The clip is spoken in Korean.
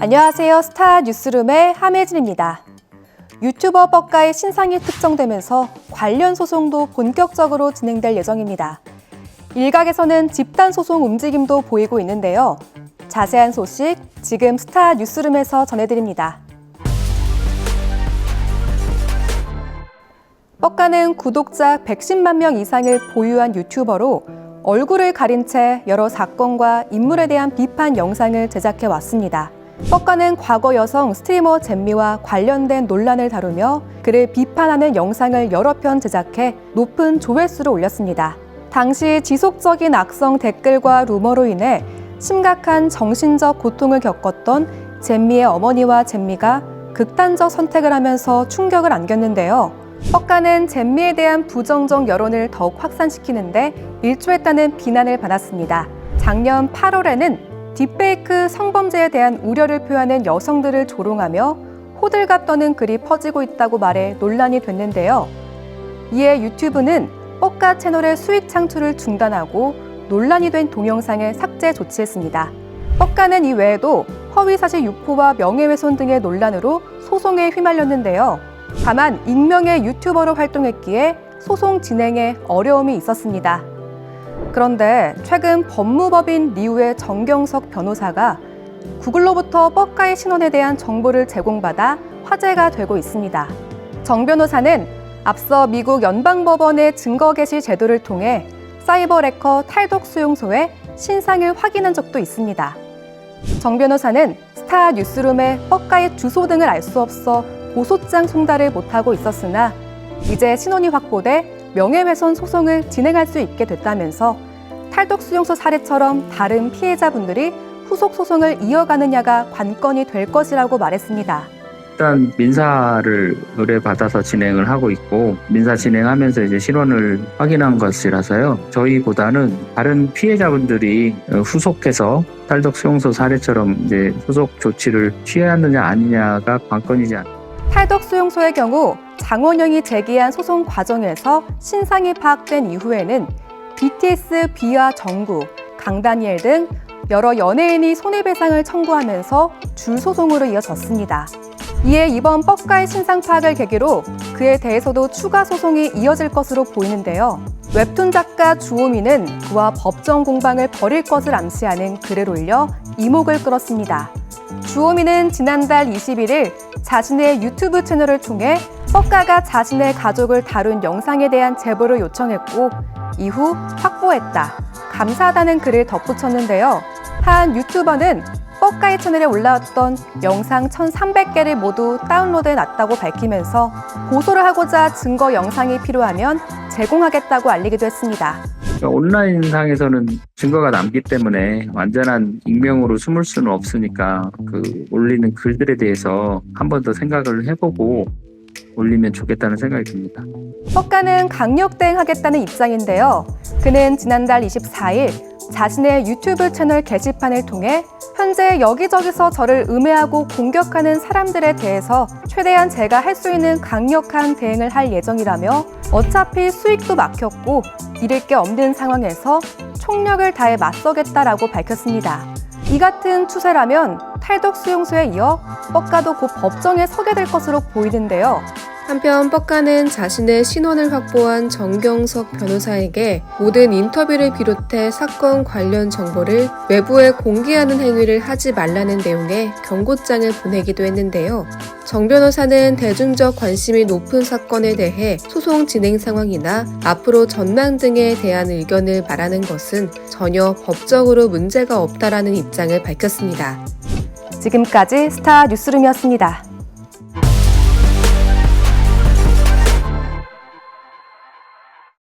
안녕하세요. 스타 뉴스룸의 함혜진입니다. 유튜버 뻑가의 신상이 특정되면서 관련 소송도 본격적으로 진행될 예정입니다. 일각에서는 집단 소송 움직임도 보이고 있는데요. 자세한 소식 지금 스타 뉴스룸에서 전해드립니다. 뻑가는 구독자 110만 명 이상을 보유한 유튜버로 얼굴을 가린 채 여러 사건과 인물에 대한 비판 영상을 제작해 왔습니다. 뻑가는 과거 여성 스트리머 잼미와 관련된 논란을 다루며 그를 비판하는 영상을 여러 편 제작해 높은 조회수를 올렸습니다. 당시 지속적인 악성 댓글과 루머로 인해 심각한 정신적 고통을 겪었던 잼미의 어머니와 잼미가 극단적 선택을 하면서 충격을 안겼는데요. 뻑가는 잼미에 대한 부정적 여론을 더욱 확산시키는데 일조했다는 비난을 받았습니다. 작년 8월에는 딥페이크 성범죄에 대한 우려를 표하는 여성들을 조롱하며 호들갑 떠는 글이 퍼지고 있다고 말해 논란이 됐는데요. 이에 유튜브는 뻑가 채널의 수익 창출을 중단하고 논란이 된 동영상을 삭제 조치했습니다. 뻑가는 이 외에도 허위사실 유포와 명예훼손 등의 논란으로 소송에 휘말렸는데요. 다만 익명의 유튜버로 활동했기에 소송 진행에 어려움이 있었습니다. 그런데 최근 법무법인 리우의 정경석 변호사가 구글로부터 뻑가의 신원에 대한 정보를 제공받아 화제가 되고 있습니다. 정 변호사는 앞서 미국 연방법원의 증거 개시 제도를 통해 사이버 레커 탈덕 수용소에 신상을 확인한 적도 있습니다. 정 변호사는 스타 뉴스룸의 뻑가의 주소 등을 알 수 없어 고소장 송달을 못하고 있었으나 이제 신원이 확보돼 명예훼손 소송을 진행할 수 있게 됐다면서 탈덕 수용소 사례처럼 다른 피해자분들이 후속 소송을 이어가느냐가 관건이 될 것이라고 말했습니다. 일단 민사를 의뢰받아서 진행을 하고 있고 민사 진행하면서 이제 신원을 확인한 것이라서요. 저희보다는 다른 피해자분들이 후속해서 탈덕 수용소 사례처럼 이제 후속 조치를 취하느냐 아니냐가 관건이지 않습니다. 탈덕 수용소의 경우 장원영이 제기한 소송 과정에서 신상이 파악된 이후에는 BTS 비와 정국, 강다니엘 등 여러 연예인이 손해배상을 청구하면서 줄 소송으로 이어졌습니다. 이에 이번 뻑가의 신상 파악을 계기로 그에 대해서도 추가 소송이 이어질 것으로 보이는데요. 웹툰 작가 주호민은 그와 법정 공방을 벌일 것을 암시하는 글을 올려 이목을 끌었습니다. 주호민은 지난달 21일 자신의 유튜브 채널을 통해 뻑가가 자신의 가족을 다룬 영상에 대한 제보를 요청했고 이후 확보했다, 감사하다는 글을 덧붙였는데요. 한 유튜버는 뻑가의 채널에 올라왔던 영상 1,300개를 모두 다운로드해놨다고 밝히면서 고소를 하고자 증거 영상이 필요하면 제공하겠다고 알리기도 했습니다. 온라인상에서는 증거가 남기 때문에 완전한 익명으로 숨을 수는 없으니까 그 올리는 글들에 대해서 한 번 더 생각을 해보고 올리면 좋겠다는 생각이 듭니다. 뻑가는 강력 대응하겠다는 입장인데요. 그는 지난달 24일 자신의 유튜브 채널 게시판을 통해 현재 여기저기서 저를 음해하고 공격하는 사람들에 대해서 최대한 제가 할 수 있는 강력한 대응을 할 예정이라며 어차피 수익도 막혔고 잃을 게 없는 상황에서 총력을 다해 맞서겠다라고 밝혔습니다. 이 같은 추세라면 탈덕 수용소에 이어 뻑가도 곧 법정에 서게 될 것으로 보이는데요. 한편 뻑가는 자신의 신원을 확보한 정경석 변호사에게 모든 인터뷰를 비롯해 사건 관련 정보를 외부에 공개하는 행위를 하지 말라는 내용의 경고장을 보내기도 했는데요. 정 변호사는 대중적 관심이 높은 사건에 대해 소송 진행 상황이나 앞으로 전망 등에 대한 의견을 말하는 것은 전혀 법적으로 문제가 없다라는 입장을 밝혔습니다. 지금까지 스타 뉴스룸이었습니다.